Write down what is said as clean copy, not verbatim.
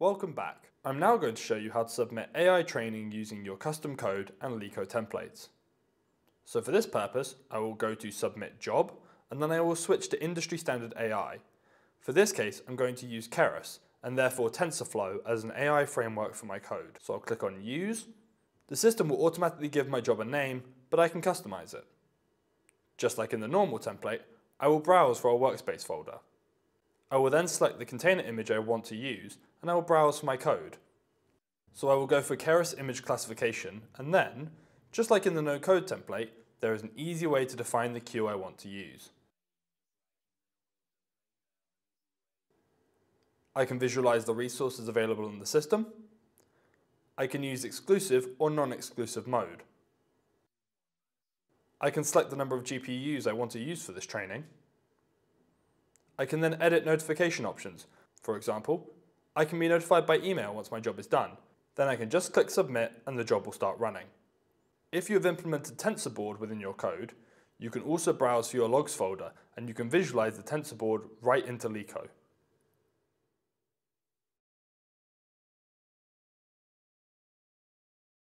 Welcome back. I'm now going to show you how to submit AI training using your custom code and LiCO templates. So for this purpose, I will go to Submit Job, and then I will switch to Industry Standard AI. For this case, I'm going to use Keras, and therefore TensorFlow as an AI framework for my code. So I'll click on Use. The system will automatically give my job a name, but I can customize it. Just like in the normal template, I will browse for a workspace folder. I will then select the container image I want to use, and I will browse for my code. So I will go for Keras image classification, and then, just like in the no-code template, there is an easy way to define the queue I want to use. I can visualize the resources available in the system. I can use exclusive or non-exclusive mode. I can select the number of GPUs I want to use for this training. I can then edit notification options. For example, I can be notified by email once my job is done. Then I can just click Submit and the job will start running. If you have implemented TensorBoard within your code, you can also browse for your logs folder and you can visualize the TensorBoard right into LiCO.